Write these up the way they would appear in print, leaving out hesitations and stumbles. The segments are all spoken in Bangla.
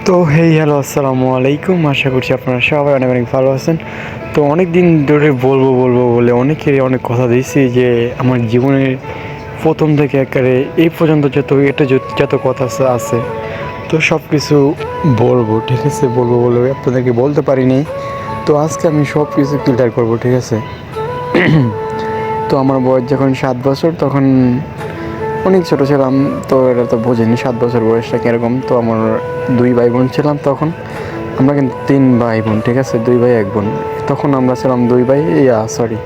তো হেই হ্যালো আসসালামু আলাইকুম। আশা করছি আপনারা সবাই অনেক অনেক ভালো আছেন। তো অনেক দিন ধরে বলবো বলে অনেকেরই অনেক কথা দিয়েছি যে আমার জীবনের প্রথম থেকে একেবারে এই পর্যন্ত যত কথা আছে তো সব কিছু বলবো, ঠিক আছে? বলবো বলে আপনাদেরকে বলতে পারিনি। তো আজকে আমি সব কিছু ক্লিয়ার করবো, ঠিক আছে? তো আমার বয়স যখন 7 বছর তখন অনেক ছোটো ছিলাম। তো এটা তো বোঝেনি 7 বছর বয়সটা কীরকম। তো আমার দুই ভাই বোন ছিলাম তখন। আমরা কিন্তু 3 ভাই বোন, ঠিক আছে? 2 ভাই 1 বোন। তখন আমরা ছিলাম 2 ভাই, সরি,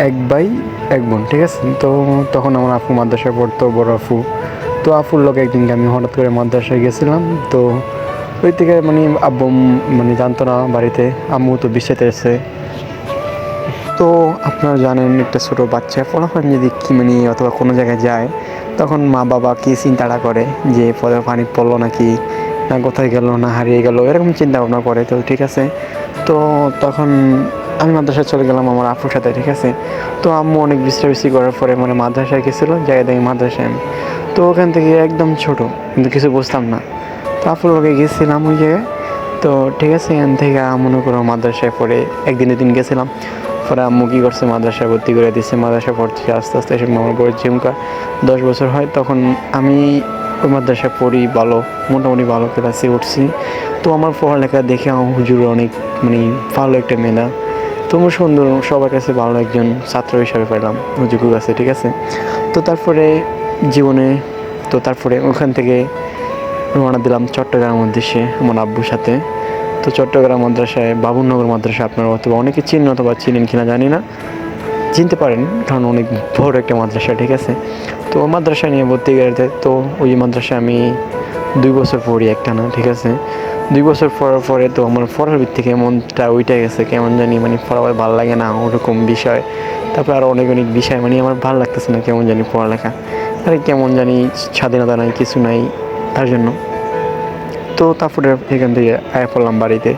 1 ভাই 1 বোন, ঠিক আছে? তো তখন আমার আপু মাদ্রাসায় পড়তো, বড় আপু। তো আপুর লোক একদিনকে আমি হঠাৎ করে মাদ্রাসায় গেছিলাম। তো ওই থেকে আব্বু জানতো না বাড়িতে, আম্মু তো বিশেতে এসে। তো আপনারা জানেন একটা ছোটো বাচ্চা ফলাফল যদি কি অথবা কোনো জায়গায় যায় তখন মা বাবা কী চিন্তাটা করে যে পানি পড়লো নাকি, না কোথায় গেল, না হারিয়ে গেল, এরকম চিন্তা ভাবনা করে। তো ঠিক আছে, তো তখন আমি মাদ্রাসায় চলে গেলাম আমার আপুর সাথে, ঠিক আছে? তো আম্মু অনেক বিশ্রামিসি করার পরে মাদ্রাসায় গেছিলো, জায়গায় দেখি মাদ্রাসায় আমি। তো ওখান থেকে একদম ছোট, কিন্তু কিছু বুঝতাম না। তো আপুর লোকে গেছিলাম ওই জায়গায়। তো ঠিক আছে, এখান থেকে মনে করো মাদ্রাসায় পড়ে একদিন দুদিন গেছিলাম। পরে আম্মু কী করছে, মাদ্রাসায় ভর্তি করে দিচ্ছে। মাদ্রাসায় পড়ছি আস্তে আস্তে এসে আমার বয়স ঝিমকা 10 বছর হয়। তখন আমি ওই মাদ্রাসায় পড়ি, ভালো, মোটামুটি ভালো ক্লাসে উঠছি। তো আমার পড়ালেখা দেখে আমার হুজুর অনেক ভালো একটা মেধা, তোমার সুন্দর, সবার কাছে ভালো একজন ছাত্র হিসাবে পেলাম হুজুরের কাছে, ঠিক আছে? তো তারপরে জীবনে, তো তারপরে ওখান থেকে রওনা দিলাম চট্টগ্রামের উদ্দেশ্যে আমার আব্বুর সাথে। তো চট্টগ্রাম মাদ্রাসায় বাবুনগর মাদ্রাসা, আপনারা অথবা অনেকে চিনেন অথবা চিনেন কিনা জানি না, চিনতে পারেন, কারণ অনেক বড় একটা মাদ্রাসা, ঠিক আছে? তো মাদ্রাসা নিয়ে ভর্তি গেলে তো ওই মাদ্রাসায় আমি 2 বছর পড়ি একটানা, ঠিক আছে? 2 বছর পড়ার পরে তো আমার পড়ার ভিত্তি থেকে মনটা ওইটা গেছে কেমন জানি, পড়া ভালো লাগে না ওরকম বিষয়। তারপর আরও অনেক অনেক বিষয় আমার ভালো লাগতেছে না, কেমন জানি পড়ালেখা, আরে কেমন জানি স্বাধীনতা নাই, কিছু নাই, তার জন্য। তো তারপরে এখান থেকে আয়া পড়লাম বাড়িতে,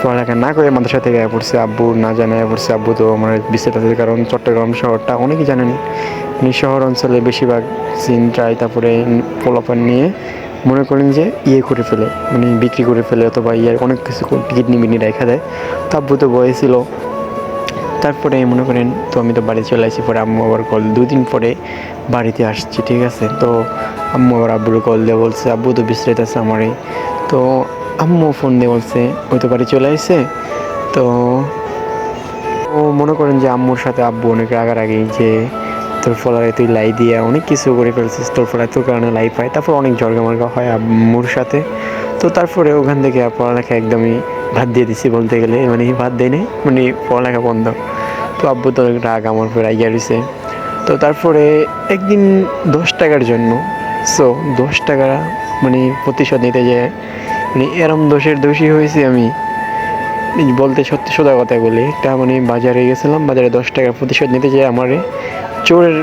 পড়ালেখা না করে মাদ্রাসা থেকে আয়া পড়ছে, আব্বু না জানে আয়া পড়ছে। আব্বু তো আমার বিশেষ আছে, কারণ চট্টগ্রাম শহরটা অনেকেই জানেন, শহর অঞ্চলে বেশিরভাগ সিন ট্রাই, তারপরে পোলাপান নিয়ে মনে করেন যে করে ফেলে, বিক্রি করে ফেলে, অথবা অনেক কিছু কিডনি মিডনি রেখা দেয়। তো আব্বু তো বয়ে ছিল। তারপরে মনে করেন তো আমি তো বাড়ি চলে আসি। পরে আম্মু আবার কল, 2 দিন পরে বাড়িতে আসছি, ঠিক আছে? তো আম্মু আবার আব্বুর কল দিয়ে বলছে, আব্বু তো বিশ্রাইতে আছে আমারই। তো আম্মু ফোন দিয়ে বলছে ওই তো বাড়ি চলে আসছে। তো ও মনে করেন যে আম্মুর সাথে আব্বু অনেক রাগারাগি, যে তোর ফলারে তুই লাই দিয়ে অনেক কিছু করে ফেলছিস, তোর ফলায় তোর কারণে লাই পায়। তারপর অনেক ঝড়গামার্গা হয় আম্মুর সাথে। তো তারপরে ওখান থেকে পড়ালেখা একদমই বাদ দিয়ে দিছি বলতে গেলে, বাদ দেয় নেই, পড়ালেখা বন্ধ। তো আব্বু তো রাগ আমার উপর আইয়া রয়েছে। তো তারপরে একদিন 10 টাকার জন্য, 10 টাকা প্রতিশোধ নিতে যে এরম দোষের দোষী হয়েছি আমি, বলতে সত্যি সোজা কথা বলি। একটা বাজারে গেছিলাম, বাজারে 10 টাকার প্রতিশোধ নিতে যেয়ে আমারে চোরের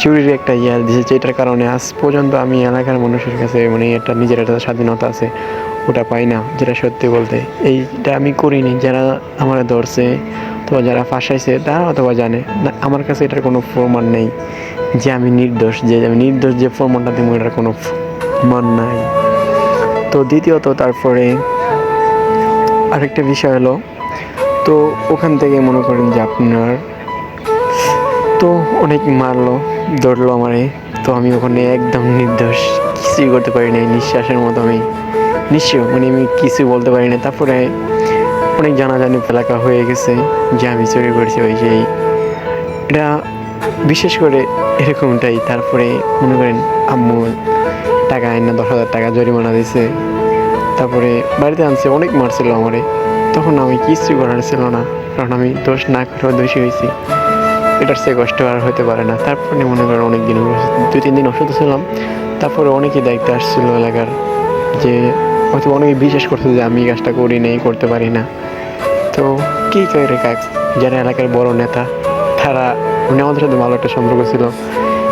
চুরির একটা দিয়েছে, যেটার কারণে আজ পর্যন্ত আমি এলাকার মানুষের কাছে একটা নিজের একটা স্বাধীনতা আছে, ওটা পাই না। যেটা সত্যি বলতে এইটা আমি করিনি, যারা আমার ধরছে অথবা যারা ফাঁসাইছে তারা অথবা জানে না, আমার কাছে এটার কোনো প্রমাণ নেই যে আমি নির্দোষ, যে প্রমাণটা দেবো এটার কোনো প্রমাণ নাই। তো দ্বিতীয়ত তারপরে আরেকটা বিষয় হলো, তো ওখান থেকে মনে করেন যে আপনার তো অনেক মারলো, ধরলো আমারে। তো আমি ওখানে একদম নির্দোষ, কিছুই করতে পারি নাই, নিঃশ্বাসের মতো আমি নিশ্চয়, আমি কিছু বলতে পারি না। তারপরে অনেক জানাজানি এলাকা হয়ে গেছে যে আমি চুরি করেছি, ওই যেই এটা বিশেষ করে এরকমটাই। তারপরে মনে করেন আম্মু টাকা আইন না 10,000 টাকা জরিমানা দিছে। তারপরে বাড়িতে আনছে, অনেক মারছিল আমারে। তখন আমি কিছু করার ছিল না, কারণ আমি দোষ না করেও দোষী হয়েছি, এটার চেয়ে কষ্ট আর হতে পারে না। তারপরে মনে করেন অনেক দিন, 2-3 দিন অসুস্থ ছিলাম। তারপরে অনেকেই দায়িত্ব আসছিল এলাকার, যে হয়তো অনেকে বিশ্বাস করছে যে আমি কাজটা করি নেই, করতে পারি না। তো কী করে কাজ, যারা এলাকার বড় নেতা, তারা আমাদের সাথে ভালো একটা সম্পর্ক ছিল,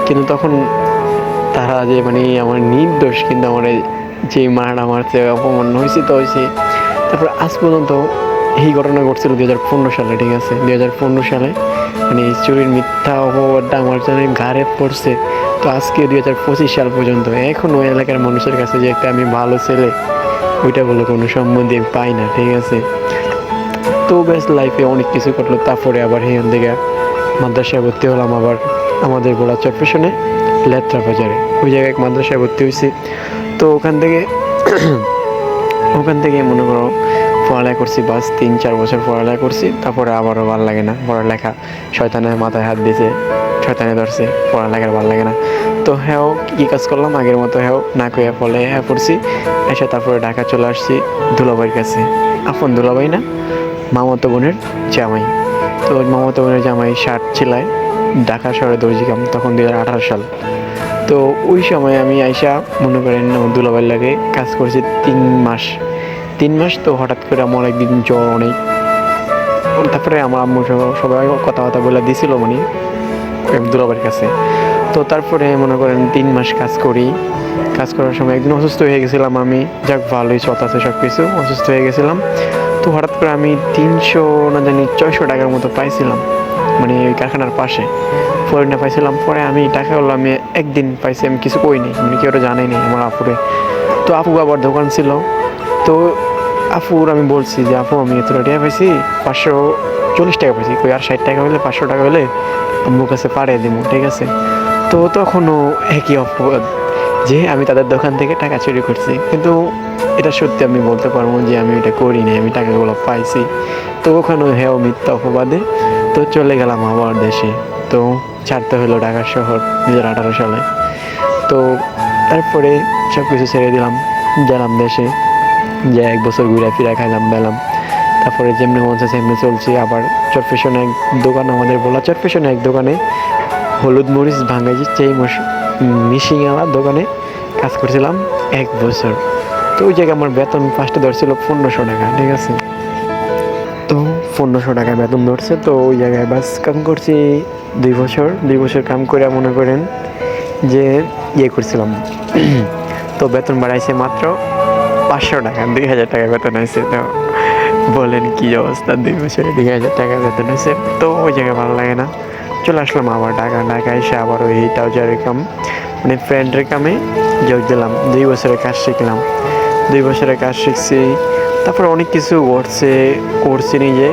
কিন্তু তখন তারা যে আমার নির্দোষ, কিন্তু আমার যে মারাটা মারছে, অপমান হয়েছে তো হয়েছে। তারপর আজ পর্যন্ত এই ঘটনা ঘটছিল 2015 সালে, ঠিক আছে? 2015 সালে চুরির মিথ্যা অপবাদটা আমার জন্য ঘাড়ে পড়ছে। তো আজকে 2025 সাল পর্যন্ত এখনও এলাকার মানুষের কাছে যে একটা আমি ভালো ছেলে, ওইটা বলে কোনো সম্বন্ধে পাই না, ঠিক আছে। তো বেশ লাইফে অনেক কিছু করলো, তারপরে আবার এখান থেকে মাদ্রাসায় ভর্তি হলাম আবার আমাদের বলা চরফেশনে লেত্রা বাজারে, ওই জায়গায় এক মাদ্রাসায় ভর্তি হয়েছি। তো ওখান থেকে মনে করো পড়ালেখা করছি, বাস 3-4 বছর পড়ালেখা করছি, তারপরে আবারও ভালো লাগে না পড়ালেখা, শয়তানের মাথায় হাত দিয়েছে, শয়তানে ধরছে, পড়ালেখার ভালো লাগে না। তো হ্যাঁ কী কাজ করলাম আগের মতো, হ্যাঁ না কইয়া ফলে হ্যাঁ পড়ছি, এসে তারপরে ঢাকা চলে আসছি দুলাভাইয়ের কাছে। আপন দুলাভাই না, মামাতো বোনের জামাই। তো মামাতো বোনের জামাই শার্ট ছিলায় ঢাকা শহরে দর্জি কাম, তখন 2018 সাল। তো ওই সময় আমি আইসা মনে করেন দুলাভাইয়ের লাগে কাজ করছি 3 মাস। তো হঠাৎ করে আমার একদিন জ্বর অনেক, তারপরে আমার আম্মু সবাই কথাবার্তা বলে দিছিল মানে দুলাভাইয়ের কাছে। তো তারপরে মনে করেন 3 মাস কাজ করার সময় একদিন অসুস্থ হয়ে গেছিলাম আমি, যাক ভালোই চত আছে সব কিছু, অসুস্থ হয়ে গেছিলাম। তো হঠাৎ করে আমি 300 না জানি 600 টাকার মতো পাইছিলাম, মানে ওই কারখানার পাশে ফরিনা পাইছিলাম। পরে আমি টাকাগুলো আমি একদিন পাইছি, আমি কিছু কইনি, মানে কেউ জানাই নি আমার আপুরে। তো আপু আবার দোকান ছিল, তো আপুর আমি বলছি যে আপু আমি এত টাকা পাইছি, 540 টাকা পাইছি, কই আর 60 টাকা হলে 500 টাকা হলে আম্মুর কাছে পাঠিয়ে দিব, ঠিক আছে। তো তখনও একই অপবাদ যে আমি তাদের দোকান থেকে টাকা চুরি করছি, কিন্তু এটা সত্যি আমি বলতে পারবো যে আমি এটা করিনি, আমি টাকাগুলো পাইছি। তো ওখানেও হ্যাঁ মিথ্যা অপবাদে তো চলে গেলাম আবার দেশে। তো ছাড়তে হলো ঢাকা শহর 2018 সালে। তো তারপরে সব কিছু ছেড়ে দিলাম, গেলাম দেশে, যে 1 বছর ঘুরে ফিরে খাইলাম বেলাম। তারপরে যেমনি মন চাইছে এমনি চলছি। আবার চরফেশনে এক দোকান, আমাদের বলা চরফেশনে এক দোকানে হলুদ মরিচ ভাঙাইছি সেই মিশিং আমার দোকানে কাজ করছিলাম 1 বছর। তো ওই জায়গায় আমার বেতন ফার্স্টে ধরছিল 1500 টাকা, ঠিক আছে। তো 1500 টাকা বেতন ধরছে। তো ওই জায়গায় বাস কাম করছি 2 বছর কাম করে মনে করেন যে ইয়ে করছিলাম। তো বেতন বাড়াইছে মাত্র 500 টাকা, 2000 টাকা বেতন হয়েছে। তো বলেন কি অবস্থা, 2 বছরে 2000 টাকা বেতন হয়েছে। তো ওই জায়গায় ভালো লাগে না, চলে আসলাম আবার ঢাকা এসে আবার ওই ট্রাউজারের কাম, মানে ফ্রেন্ডের কামে যোগ দিলাম। 2 বছরের কাজ শিখলাম, 2 বছরের কাজ শিখছি। তারপরে অনেক কিছু করছি নিজে।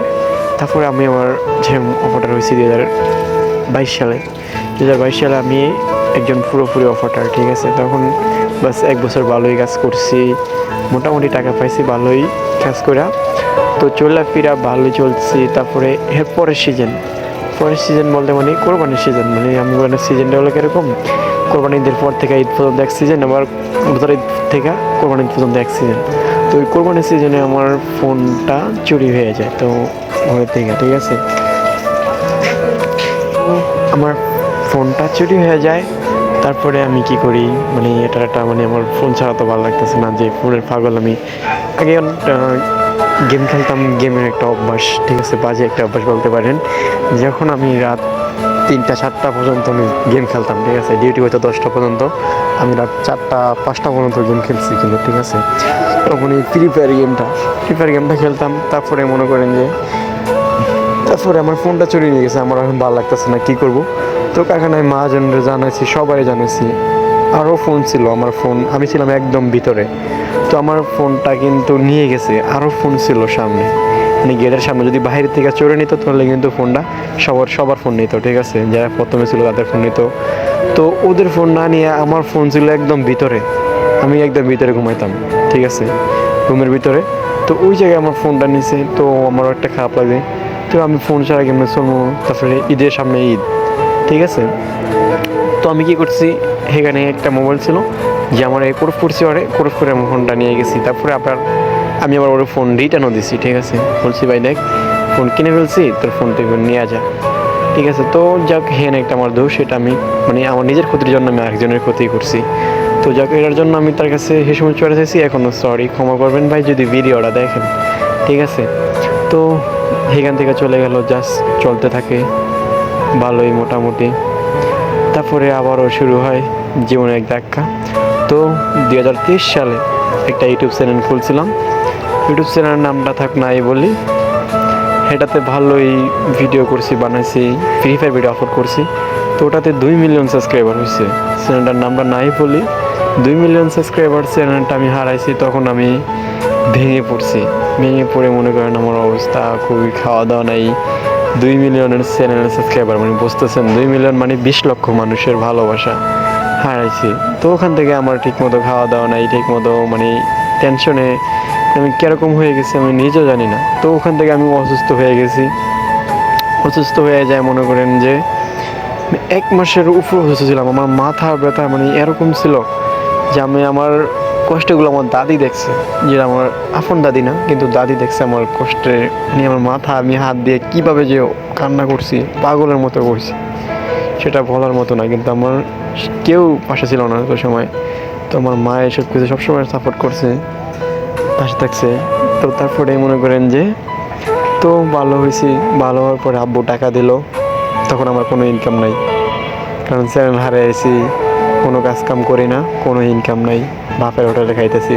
তারপরে আমি আমার যে অফারটার হয়েছি 2022 সালে। 2022 সালে আমি একজন পুরোপুরি অফারটার, ঠিক আছে। তখন বাস 1 বছর ভালোই কাজ করছি, মোটামুটি টাকা পাইছি ভালোই কাজ করা। তো চলাফেরা ভালোই চলছি। তারপরে এর পরের সিজন বলতে মানে কোরবানির সিজন, মানে আমি বলি সিজনটা হলো কীরকম, কোরবানি ঈদের পর থেকে ঈদ পর্যন্ত এক সিজন, আবার রোজার ঈদ থেকে কোরবানি ঈদ পর্যন্ত এক সিজন। তো ওই কোরবানির সিজনে আমার ফোনটা চুরি হয়ে যায়, তো ঘরের থেকে, ঠিক আছে। আমার ফোনটা চুরি হয়ে যায়। তারপরে আমি কি করি, মানে এটা মানে আমার ফোন ছাড়া তো ভালো লাগতেছে না, যে ফোনের পাগল আমি। আগে গেম খেলতাম, গেমের একটা অভ্যাস, ঠিক আছে, বাজে একটা অভ্যাস বলতে পারেন। যখন আমি রাত 3টা-4টা পর্যন্ত আমি গেম খেলতাম, ঠিক আছে, ডিউটি হয়তো 10টা পর্যন্ত, আমি রাত 4টা-5টা পর্যন্ত গেম খেলছি কিন্তু, ঠিক আছে। তখন এই ফ্রি ফায়ার গেমটা খেলতাম। তারপরে মনে করেন যে তারপরে আমার ফোনটা চুরি নিয়ে গেছে, আমার এখন ভালো লাগতেছে না, কী করবো। তো কারখানায় মহাজনরা জানাইছি, সবাই জানাইছি। আরও ফোন ছিল, আমার ফোন আমি ছিলাম একদম ভিতরে। তো আমার ফোনটা কিন্তু নিয়ে গেছে, আরও ফোন ছিল সামনে, মানে গেটের সামনে। যদি বাইরে থেকে চড়ে নিত তাহলে কিন্তু ফোনটা সবার ফোন নিত, ঠিক আছে, যারা প্রথমে ছিল তাদের ফোন নিত। তো ওদের ফোন না নিয়ে আমার ফোন ছিল একদম ভিতরে, আমি একদম ভিতরে ঘুমাইতাম, ঠিক আছে, রুমের ভিতরে। তো ওই জায়গায় আমার ফোনটা নিছে, তো আমারও একটা খারাপ লাগে। তো আমি ফোন ছাড়া কেমন চলবো, তারপরে ঈদের সামনে ঈদ, ঠিক আছে। তো আমি কি করছি, এখানে একটা মোবাইল ছিল যে আমার এই কোরফ করছি, কোরফ করে আমি ফোনটা নিয়ে গেছি। তারপরে আমি আবার ওর ফোন রিটার্নও দিছি, ঠিক আছে, বলছি ভাই দেখ ফোন কিনে ফেলছি, তোর ফোনটা নিয়ে যা, ঠিক আছে। তো যাক হেন একটা আমার দোষ, সেটা আমি মানে আমার নিজের ক্ষতির জন্য আমি আরেকজনের ক্ষতি করছি। তো যাক এটার জন্য আমি তার কাছে সে সময় চলে এসেছি, এখনও সরি, ক্ষমা করবেন ভাই যদি ভিডিওটা দেখেন, ঠিক আছে। তো এখান থেকে চলে গেল, জাস্ট চলতে থাকে ভালোই মোটামুটি। তারপরে আবারও শুরু হয় জীবনের এক ধাক্কা। তো 2023 সালে একটা ইউটিউব চ্যানেল খুলছিলাম, ইউটিউব চ্যানেলের নামটা থাক নাই বলি, এটাতে ভালোই ভিডিও করছি, বানাইছি, ফ্রি ফায়ার ভিডিও আপলোড করছি। তো ওটাতে 2 মিলিয়ন সাবস্ক্রাইবার হয়েছে, চ্যানেলটার নামটা নাই বলি। 2 মিলিয়ন সাবস্ক্রাইবার চ্যানেলটা আমি হারাইছি, তখন আমি ভেঙে পড়ে মনে করেন আমার অবস্থা খুবই, খাওয়া দাওয়া নাই। 2 মিলিয়নের চ্যানেল সাবস্ক্রাইবার, মানে বুঝতেছেন 2 মিলিয়ন মানে 20 লক্ষ মানুষের ভালোবাসা হারাইছি। তো ওখান থেকে আমার ঠিকমতো খাওয়া দাওয়া নাই, ঠিকমতো মানে টেনশনে আমি কীরকম হয়ে গেছি আমি নিজেও জানি না। তো ওখান থেকে আমি অসুস্থ হয়ে গেছি। অসুস্থ হয়ে যায় মনে করেন যে 1 মাসের উপর অসুস্থ ছিলাম। আমার মাথা ব্যথা মানে এরকম ছিল যে আমি আমার কষ্টগুলো আমার দাদি দেখছে, যে আমার আপন দাদি না কিন্তু দাদি দেখছে আমার কষ্টে, নিয়ে আমার মাথা আমি হাত দিয়ে কীভাবে যে কান্না করছি, পাগলের মতো করছি, সেটা বলার মতো না। কিন্তু আমার কেউ পাশে ছিল না ওই সময়। তো আমার মা এসব কিছু সবসময় সাপোর্ট করছে, পাশে থাকছে। তো তারপরে মনে করেন যে তো ভালো হয়েছি। ভালো হওয়ার পরে আব্বু টাকা দিল। তখন আমার কোনো ইনকাম নাই, কারণ চ্যানেল হারিয়েছি, কোনো কাজ কাম করি না, কোনো ইনকাম নাই, বাপের হোটেলে খাইতেছি।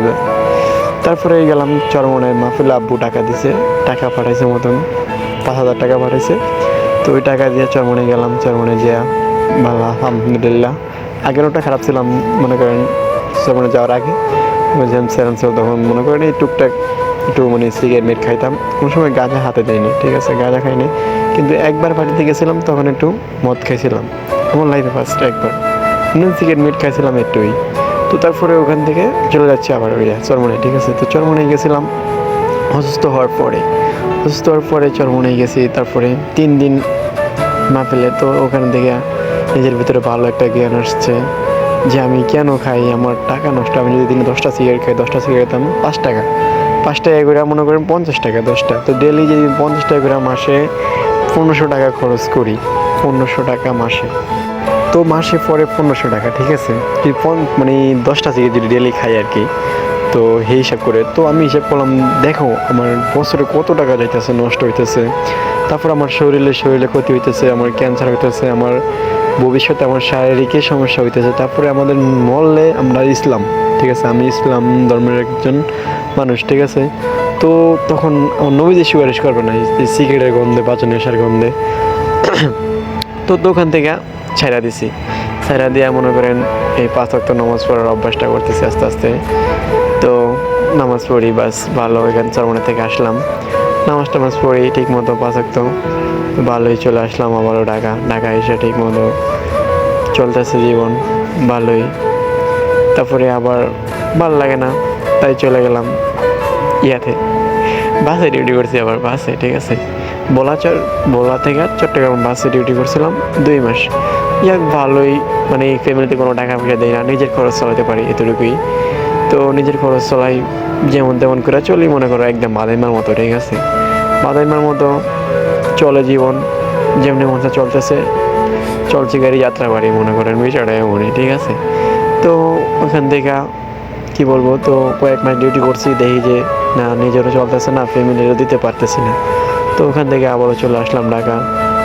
তারপরে গেলাম চরমনের মাহফিলে, আব্বু টাকা দিছে, টাকা পাঠাইছে মতন 5,000 টাকা পাঠাইছে। তো ওই টাকা দিয়ে চরমনে গেলাম। চরমনে যা ভালো আলহামদুলিল্লাহ। আগের ওটা খারাপ ছিলাম মনে করেন, চরমনে যাওয়ার আগে যখন চ্যানেল ছিল তখন মনে করেন এই টুকটাক একটু মানে সিগারেট খাইতাম। কোনো সময় গাঁজা হাতে দেয়নি, ঠিক আছে, গাঁজা খাইনি। কিন্তু একবার পার্টিতে গেছিলাম তখন একটু মদ খাইছিলাম, আমার লাইফে ফার্স্ট একবার সিগারেট খাইছিলাম একটুই। তো তারপরে ওখান থেকে চলে যাচ্ছি আবার ওই চরমনে, ঠিক আছে। তো চরমনে গেছিলাম অসুস্থ হওয়ার পরে চরমনে গেছি। তারপরে 3 দিন মাহফিলে। তো ওখান থেকে নিজের ভিতরে ভালো একটা জ্ঞান আসছে যে আমি কেন খাই, আমার টাকা নষ্ট। আমি যদি দিনে 10টা সিগারেট খাই, 10টা সিগারেট দাম 5 টাকা, 5 টাকা করে মনে করেন 50 টাকা 10টা। তো ডেলি যদি 50 টাকা করে মাসে 1500 টাকা খরচ করি, 1500 টাকা মাসে, তো মাসে পরে 1500 টাকা, ঠিক আছে। যদি মানে 10টা সিগারেট যদি ডেলি খাই আর কি, তো সেই হিসাব করে তো আমি হিসাব করলাম, দেখো আমার বছরে কত টাকা যাইতেছে, নষ্ট হইতেছে। তারপর আমার শরীরে ক্ষতি হইতেছে, আমার ক্যান্সার হইতেছে, আমার ভবিষ্যতে আমার শারীরিক সমস্যা হইতেছে। তারপরে আমাদের মহল্লে আমরা ইসলাম, ঠিক আছে, আমি ইসলাম ধর্মের একজন মানুষ, ঠিক আছে। তো তখন আমার নবীজি সুপারিশ করবে না এই সিগারেটের গন্ধে, বাঁচন নেশার গন্ধে। তো দোকান থেকে ছাইড়া দিছি, ছাইড়া দিয়ে মনে করেন এই 5 ওয়াক্ত নামাজ পড়ার অভ্যাসটা করতেছি আস্তে আস্তে। তো নামাজ পড়ি, বাস ভালো। এখানে চরমনে থেকে আসলাম, নামাজ পড়ি ঠিক মতো 5 ওয়াক্ত, ভালোই চলে আসলাম আবারও ঢাকা এসে ঠিক মতো চলতেছে জীবন ভালোই। তারপরে আবার ভালো লাগে না, তাই চলে গেলাম ইয়াতে, বাসে ডিউটি করছি আবার বাসে, ঠিক আছে। ভোলা থেকে চট্টগ্রাম বাসে ডিউটি করছিলাম 2 মাস। ভালোই, মানে ফ্যামিলিতে কোনো টাকা পয়সা দেয় না, নিজের খরচ চালাতে পারি এতটুকুই। তো নিজের খরচ চলাই, যেমন তেমন করে চলি মনে করো একদম বাদাইমার মতো, ঠিক আছে। বাদাইমার মতো চলে জীবন, যেমনি মতো চলছে গাড়ি, যাত্রা বাড়ি মনে করেন বিষয়টা এমনই, ঠিক আছে। তো ওখান থেকে কী বলবো, তো কয়েক মাস ডিউটি করছি, দেখি যে না নিজেরও চলতেছে না, ফ্যামিলিরও দিতে পারতেছি না। তো ওখান থেকে আবারও চলে আসলাম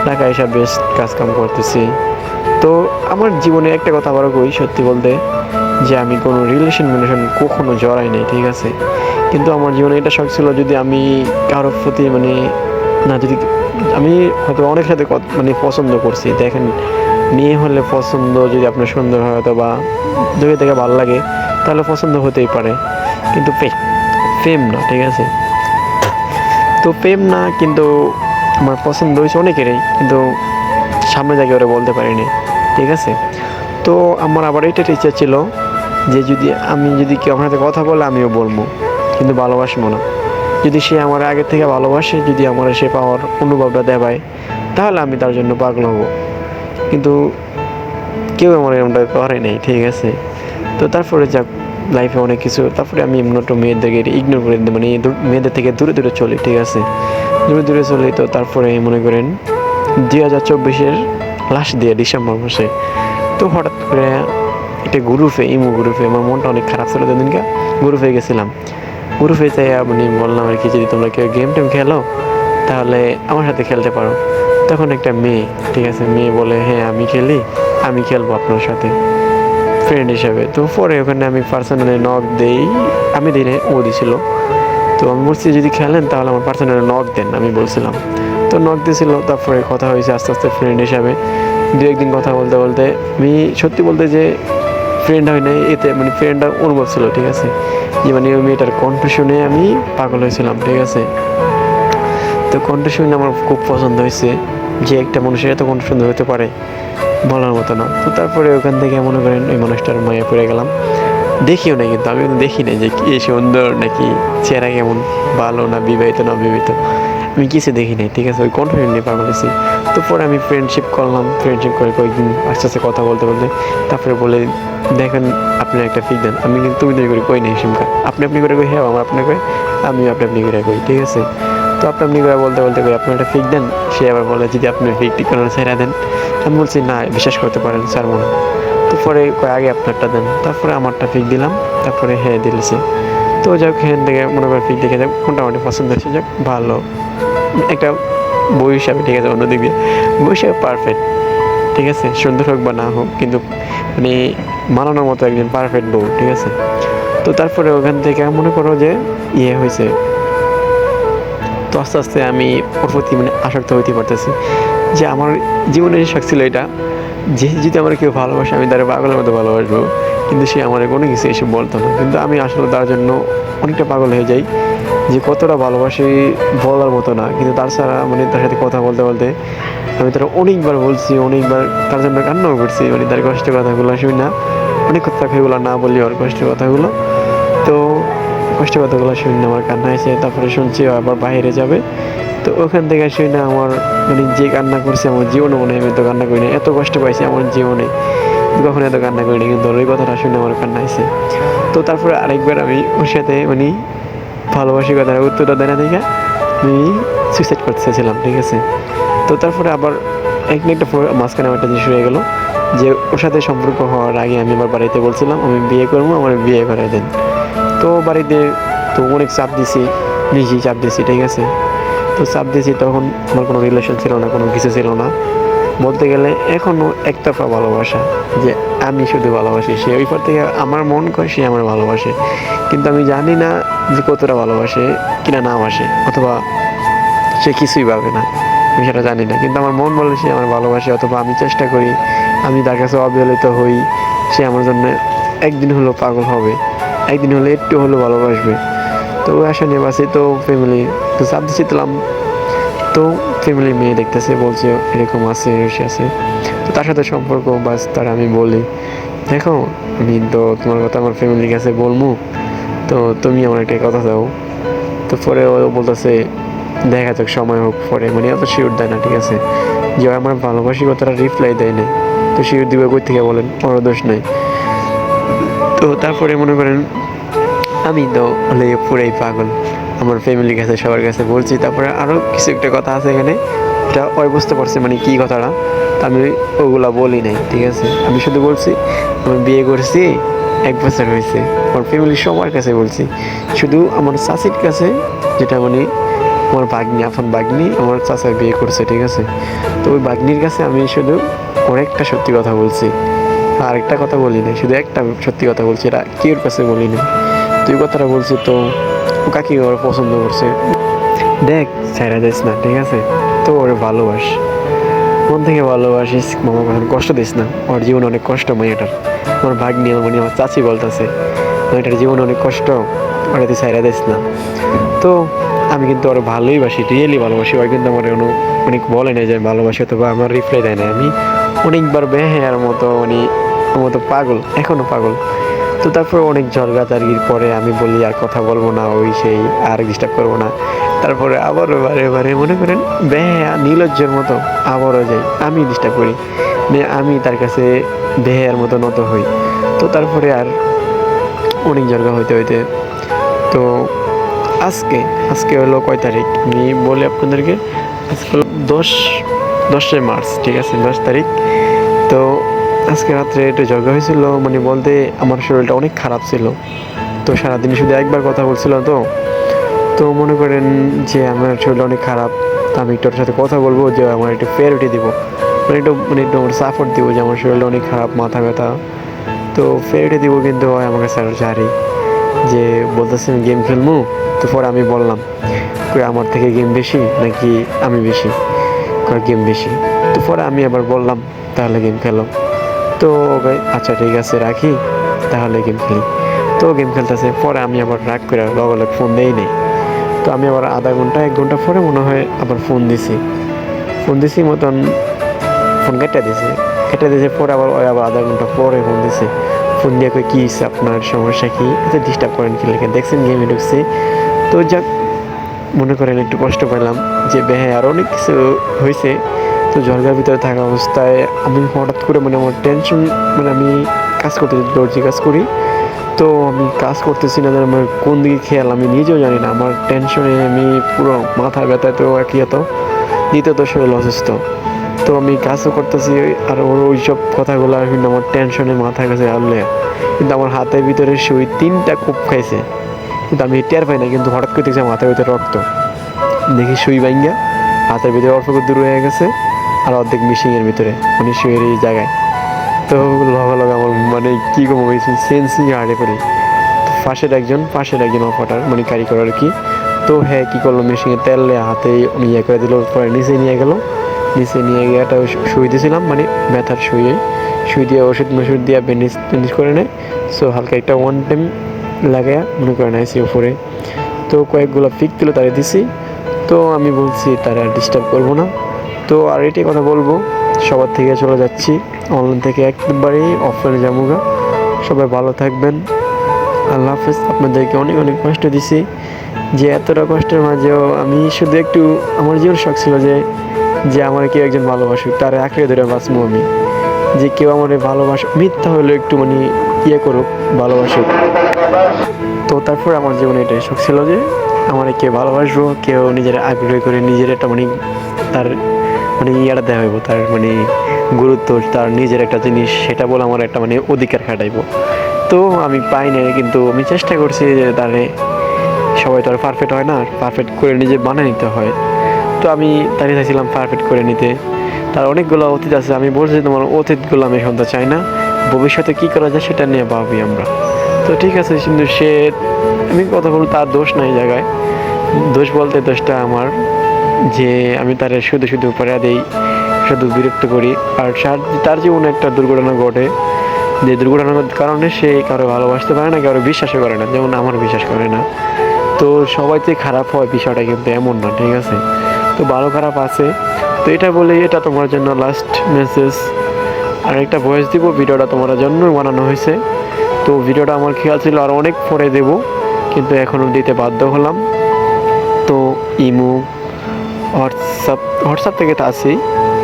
ঢাকা এসে বেশ কাজকাম করতেছি। তো আমার জীবনে একটা কথা আবারও কই, সত্যি বলতে, যে আমি কোনো রিলেশন কখনো জড়াই নেই, ঠিক আছে। কিন্তু আমার জীবনে এটা শখ ছিল, যদি আমি কারোর প্রতি মানে না, যদি আমি হয়তো অনেক সাথে মানে পছন্দ করছি, দেখেন মেয়ে হলে পছন্দ যদি আপনার সুন্দর হয় হয়তো বা দূরে থেকে ভালো লাগে, তাহলে পছন্দ হতেই পারে, কিন্তু প্রেম না, ঠিক আছে। তো প্রেম না, কিন্তু আমার পছন্দ হয়েছে অনেকেরই, কিন্তু সামনে জায়গায় ওরা বলতে পারিনি, ঠিক আছে। তো আমার আবার এইটার ইচ্ছা ছিল যে যদি কেউ আমার সাথে কথা বলে আমিও বলবো, কিন্তু ভালোবাসবো না। যদি সে আমার আগে থেকে ভালোবাসে, যদি আমার সে পাওয়ার অনুভবটা দেয়, তাহলে আমি তার জন্য পাগল হব। কিন্তু কেউ আমার এমনটা করে নেই, ঠিক আছে। তো তারপরে যাক, লাইফে অনেক কিছু, তারপরে আমি এমন একটু মেয়েদেরকে ইগনোর করে দিই, মানে মেয়েদের থেকে দূরে চলি, ঠিক আছে, দূরে চলি। তো তারপরে মনে করেন 2024-এর লাস্ট দিয়ে ডিসেম্বর মাসে, তো হঠাৎ করে একটা ইমো গ্রুপে আমার মনটা অনেক খারাপ ছিল, দিনকে গ্রুপে গেছিলাম। গ্রুপে চাই মানে বললাম আর কি, যদি তোমরা কেউ গেম খেলো তাহলে আমার সাথে খেলতে পারো। তখন একটা মেয়ে, ঠিক আছে, মেয়ে বলে হ্যাঁ আমি খেলবো আপনার সাথে ফ্রেন্ড হিসাবে। তো পরে ওখানে আমি পার্সোনালি নক দেই, আমি দিনে ও দিছিল। তো আমি বলছি যদি খেলেন তাহলে আমার পার্সোনালি নক দেন, আমি বলছিলাম। তো নক দিয়েছিল, তারপরে কথা হয়েছে আস্তে আস্তে ফ্রেন্ড হিসাবে। 2-1 দিন কথা বলতে আমি সত্যি বলতে যে ফ্রেন্ড হয় না, এতে মানে ফ্রেন্ডটা অনুভব ছিল, ঠিক আছে, যে মানে ওই মেয়েটার কণ্ঠ শুনে আমি পাগল হয়েছিলাম, ঠিক আছে। তো কণ্ঠ শুনে আমার খুব পছন্দ হয়েছে, যে একটা মানুষের এত কণ্ঠ সুন্দর হতে পারে বলার মতো না। তো তারপরে ওখান থেকে মনে করেন ওই মানুষটার মায়া পড়ে গেলাম। দেখিও নাই, কিন্তু আমি কিন্তু দেখি নাই যে কি সুন্দর নাকি চেহারা কেমন, ভালো না বিবাহিত না অবিবাহিত, আমি কিছু দেখি নাই, ঠিক আছে। ওই কণ্ঠ নিয়ে পাগল হয়েছি। তো পরে আমি ফ্রেন্ডশিপ করলাম, ফ্রেন্ডশিপ করে কয়েকদিন আস্তে আস্তে কথা বলতে বলতে তারপরে বলে, দেখেন আপনি একটা ফিক দেন। আমি কিন্তু তুমি করে কই নাই সিমকা, আপনি আপনি করে কই, হ্যাঁ আমার আপনি কই, আমি আপনি আপনি করে কই, ঠিক আছে। তো আপনি আপনি করে বলতে বলতে কই আপনি একটা ফিক দেন। সে আবার বলে যদি আপনি ফিক টিক করেন ছেড়ে দেন। আমি বলছি না, বিশ্বাস করতে পারেন স্যার মনে। তো পরে কয় আগে আপনারটা দেন, তারপরে আমারটা ফিক দিলাম, তারপরে হ্যাঁ দিলেছে। তো যাক এখান থেকে মনে করেন ফিক দেখে যাক মোটামুটি পছন্দ হচ্ছে, যাক ভালো একটা বই হিসাবে, ঠিক আছে। অন্যদিক দিয়ে বই হিসাবে পারফেক্ট, ঠিক আছে, সুন্দর হোক বা না হোক, কিন্তু মানে মানানোর মতো একজন পারফেক্ট বউ, ঠিক আছে। তো তারপরে ওখান থেকে মনে করো যে ইয়ে হয়েছে। তো আস্তে আস্তে আমি ওর প্রতি মানে আসক্ত হইতে পারতেছি, যে আমার জীবনের শখ ছিল এটা, যে যদি আমার কেউ ভালোবাসে আমি তার পাগলের মতো ভালোবাসবো, কিন্তু সে আমার কোনো কিছু এসে বলতো না। কিন্তু আমি আসলে তার জন্য অনেকটা পাগল হয়ে যাই, যে কতটা ভালোবাসি বলার মতো না। কিন্তু তার ছাড়া মানে তার সাথে কথা বলতে বলতে আমি তার অনেকবার বলছি, অনেকবার তার জন্য কান্নাও করছি, মানে তার কষ্টের কথাগুলো শুনি না, অনেক কথাগুলো না বলি ওর কষ্টের কথাগুলো। তো কষ্টের কথাগুলো শুনি না আমার কান্না এসে, তারপরে শুনছি ও আবার বাইরে যাবে। তো ওখান থেকে শুনি না আমার মানে যে কান্না করছে আমার জীবনে মনে হয় আমি তো কান্না করি না, এত কষ্ট পাইছি আমার জীবনে কখনো এত কান্না করিনি, কিন্তু ওই কথাটা শুনে আমার কান্না আসে। তো তারপরে আরেকবার আমি ওর সাথে মানে ভালোবাসি কথার উত্তরটা দেয় না দেখে আমি সুইসাইড করতে চাইছিলাম, ঠিক আছে। তো তারপরে আবার এক না একটা মাঝখানে আমার একটা জিনিস হয়ে গেলো, যে ওর সাথে সম্পর্ক হওয়ার আগে আমি আমার বাড়িতে বলছিলাম আমি বিয়ে করবো, আমার বিয়ে করাই দেন। তো বাড়িতে তো অনেক চাপ দিছি, নিজেই চাপ দিছি, ঠিক আছে। তো চাপ দিয়েছি, তখন আমার কোনো রিলেশন ছিল না, কোনো কিছু ছিল না বলতে গেলে। এখনও একতরফা ভালোবাসা, যে আমি শুধু ভালোবাসি, সে ওই পর থেকে আমার মন করে সে আমার ভালোবাসে, কিন্তু আমি জানি না যে কতটা ভালোবাসে কিনা না বাসে, অথবা সে কিছুই পাবে না, আমি সেটা জানি না। কিন্তু আমার মন বলে সে আমার ভালোবাসে, অথবা আমি চেষ্টা করি আমি তার কাছে অবহেলিত হই, সে আমার জন্য একদিন হলো পাগল হবে, একদিন হলে একটু হলো ভালোবাসবে। তো ওই আশা নিয়ে বাসি। তো ফ্যামিলি তো চাপ দিচ্ছিলাম, তো ফ্যামিলি মেয়ে দেখতেছে, বলছে এরকম আছে সে আছে। তো তার সাথে সম্পর্ক বাস তার আমি বলি, দেখো আমি তো তোমার কথা আমার ফ্যামিলির কাছে বলবো, তো তুমি আমার একটা কথা দাও। তো পরে ও বলতেছে দেখা যাক সময় হোক, পরে মানে অত শিওর দেয় না, ঠিক আছে, যে আমার ভালোবাসি কথাটা রিপ্লাই দেয় না। তো শিওর দিবে কই থেকে বলেন, ওর দোষ নেই। তো তারপরে মনে করেন আমি তো হলে পুরাই পাগল, আমার ফ্যামিলির কাছে সবার কাছে বলছি। তারপরে আরও কিছু একটা কথা আছে এখানে, এটা ওই বুঝতে পারছে মানে কী কথাটা, তা আমি ওগুলা বলি নাই, ঠিক আছে। আমি শুধু বলছি আমি বিয়ে করছি 1 বছর হয়েছে, আমার ফ্যামিলির সবার কাছে বলছি, শুধু আমার চাচির কাছে, যেটা মানে আমার ভাগ্নি, আপন ভাগ্নি আমার চাচা বিয়ে করছে, ঠিক আছে। তো ওই ভাগ্নির কাছে আমি শুধু অনেকটা সত্যি কথা বলছি, আর একটা কথা বলি না, শুধু একটা সত্যি কথা বলছি, এটা কেউর কাছে বলি না। তুই কথাটা বলছি, তো ও কাকি ওর পছন্দ করছে, দেখ ছাইরা যাইস না, ঠিক আছে। তো ওরে ভালোবাস, মন থেকে ভালোবাসিস, মামা কখন কষ্ট দিস না, ওর জীবনে অনেক কষ্ট মেয়েটার, আমার ভাগ্নি মানে আমার চাচি বলতেছে মেয়েটার জীবনে অনেক কষ্ট, ওরা তুই ছাইরা দিস না। তো আমি কিন্তু ওর ভালোই বাসি, রিয়েলি ভালোবাসি, ওই কিন্তু আমার অনেক বলে না যে ভালোবাসি, অথবা আমার রিপ্লাই দেয় না। আমি অনেকবার বেহায়ার মতো মানে ওর মতো পাগল, এখনও পাগল। তো তারপর অনেক ঝগড়াঝাড়ির পরে আমি বলি আর কথা বলবো না, ওই সেই আর ডিস্টার্ব করবো না। তারপরে আবারও বারে বারে মনে করেন বেহায়া নির্লজ্জের মতো আবারও যাই, আমি ডিস্টার্ব করি, আমি তার কাছে বেহায়ার মতো নত হই। তো তারপরে আর অনেক ঝগড়া হইতে হইতে, তো আজকে আজকে হলো কয় তারিখ আমি বলি আপনাদেরকে, আজকে হলো 10 মার্চ, ঠিক আছে, 10 তারিখ। তো আজকে রাত্রে একটু ঝগড়া হয়েছিল, মানে বলতে আমার শরীরটা অনেক খারাপ ছিল। তো সারাদিন শুধু একবার কথা বলছিল, তো তো মনে করেন যে আমার শরীরটা অনেক খারাপ, তো আমি একটু ওর সাথে কথা বলবো, যে আমার একটু প্রায়োরিটি দিব, একটু আমার সাপোর্ট দিব, যে আমার শরীরটা অনেক খারাপ, মাথা ব্যথা, তো প্রায়োরিটি দিব। কিন্তু হয় আমার কাছে আরও জারি, যে বলতেছে আমি গেম খেলবো। তো পরে আমি বললাম কই আমার থেকে গেম বেশি নাকি আমি বেশি, কয় গেম বেশি। তো পরে আমি আবার বললাম তাহলে গেম খেলো। তো ওকে আচ্ছা ঠিক আছে রাখি, তাহলে গেম খেলি। তো গেম খেলতেছে, পরে আমি আবার রাগ করে লগে ফোন দেই নেই। তো আমি আবার আধা ঘন্টা 1 ঘন্টা পরে মনে হয় আবার ফোন দিছি মতন ফোন কেটে দিয়েছে পরে আবার ওই আবার আধা ঘন্টা পরে ফোন দিয়ে কই কী হয়েছে, আপনার সমস্যা কি, এত ডিস্টার্ব করেন কি লেখেন, দেখছেন গেমে ঢুকছি। তো যাক, মনে করেন একটু কষ্ট পেলাম যে হ্যাঁ আরও অনেক কিছু হয়েছে। তো ঝড়ের ভিতরে থাকা অবস্থায় আমি হঠাৎ করে মানে আমার টেনশন, মানে আমি কাজ করতে দর্জি কাজ করি, তো আমি কাজ করতেছি না, আমার কোন দিকে খেয়াল আমি নিজেও জানি না। আমার টেনশনে আমি পুরো মাথা ব্যথা, তো একই এত দ্বিতীয়ত শরীর অসুস্থ। তো আমি কাজও করতেছি আর ওর ওই সব কথাগুলো কিন্তু আমার টেনশনে মাথার কাছে আনলে, কিন্তু আমার হাতের ভিতরে সুই 3টা কূপ খাইছে, কিন্তু আমি টের পাই না। কিন্তু হঠাৎ করে দেখছি মাথার ভিতরে রক্ত, দেখি সুই ভাঙ্গা হাতের ভিতরে অল্প দূর হয়ে গেছে, আর অর্ধেক মিশিংয়ের ভিতরে মানে সুইয়ের এই জায়গায়। তো লগে আমার মানে কী কম হয়েছে, সেন্সই হারিয়ে ফেলি। পাশের একজন অপারেটর মানে কারিগর আর কি, তো হ্যাঁ কী করলো, মেশিনে তেল হাতে ইয়ে করে দিল, পরে নিচে নিয়ে গিয়ে একটা সুই দিয়েছিলাম, মানে ব্যথার সুই দিয়ে ওষুধ দিয়ে ব্যান্ডেজ করে নেয়। সো হালকা একটা 1 টাইম লাগায়া মনে করেন আইসি উপরে। তো কয়েকগুলো পিক দিল, তারা দিছি। তো আমি বলছি তারা ডিস্টার্ব করবো না। তো আর এটাই কথা বলবো, সবার থেকে চলে যাচ্ছি, অনলাইন থেকে একবারেই অফলাইনে যাবো। সবাই ভালো থাকবেন, আল্লাহ হাফেজ। আপনাদেরকে অনেক অনেক কষ্ট দিছি, যে এতটা কষ্টের মাঝেও আমি শুধু একটু, আমার জীবন শখ ছিল যে আমার কেউ একজন ভালোবাসুক, তার আঁকড়ে ধরে বাঁচবো আমি, যে কেউ আমার মিথ্যা হলেও একটু মানে ইয়ে করুক, ভালোবাসুক। তো তারপর আমার জীবনে এটাই শখ ছিল যে আমার কেউ ভালোবাসবো, কেউ নিজের আগ্রহ করে নিজের একটা মানে তার মানে ইয়াটা দেওয়া হইব, তার মানে গুরুত্ব, তার নিজের একটা জিনিস সেটা বলে আমার একটা মানে অধিকার খাটাইবো। তো আমি পাই না, কিন্তু আমি চেষ্টা করছি যে তারে, সবাই তো আর পারফেক্ট হয় না, পারফেক্ট করে নিজে বানিয়ে নিতে হয়। তো আমি তারই চাইছিলাম পারফেক্ট করে নিতে। তার অনেকগুলো অতীত আছে, আমি বলছি তোমার অতীতগুলো আমি শুনতে চাই না, ভবিষ্যতে কী করা যায় সেটা নিয়ে ভাবি আমরা। তো ঠিক আছে, কিন্তু আমি কথা বলবো, তার দোষ নাই জায়গায়, দোষ বলতে দোষটা আমার, যে আমি তার শুধু পড়া দিই, শুধু বিরক্ত করি। আর তার জীবনে একটা দুর্ঘটনা ঘটে, যে দুর্ঘটনার কারণে সে কারো ভালোবাসতে পারে না, কারো বিশ্বাসও করে না, যেমন আমার বিশ্বাস করে না। তো সবাই যে খারাপ হয় বিষয়টা কিন্তু এমন না, ঠিক আছে, তো ভালো খারাপ আছে। তো এটা বলে, এটা তোমার জন্য লাস্ট মেসেজ। আর একটা ভয়েস দিব, ভিডিওটা তোমার জন্য বানানো হয়েছে। তো ভিডিওটা আমার খেয়াল ছিল আর অনেক পরে দেব, কিন্তু এখনও দিতে বাধ্য হলাম। তো ইমো, হোয়াটসঅ্যাপ থেকে তো আছি,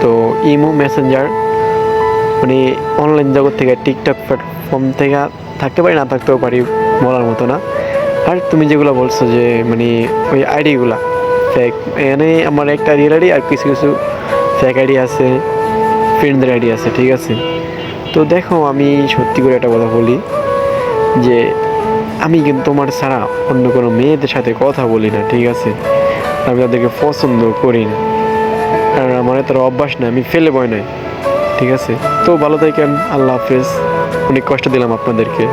তো ইমো, মেসেঞ্জার, মানে অনলাইন জগৎ থেকে, টিকটক প্ল্যাটফর্ম থেকে থাকতে পারি, না থাকতেও পারি, বলার মতো না। আর তুমি যেগুলো বলছো যে মানে ওই আইডিগুলা ফেক, এখানে আমার একটা রিয়েল আইডি আর কিছু কিছু ফেক আইডি আছে, ফ্রেন্ডদের আইডি আছে, ঠিক আছে। তো দেখো, আমি সত্যি করে একটা কথা বলি, যে আমি কিন্তু তোমার ছাড়া অন্য কোনো মেয়েদের সাথে কথা বলি না, ঠিক আছে, আমি তাদেরকে পছন্দ করি না, আর আমার এত অভ্যাস না, আমি ফেলে বয় নাই, ঠিক আছে। তো ভালো থাকেন, আল্লাহ হাফেজ, অনেক কষ্ট দিলাম আপনাদেরকে।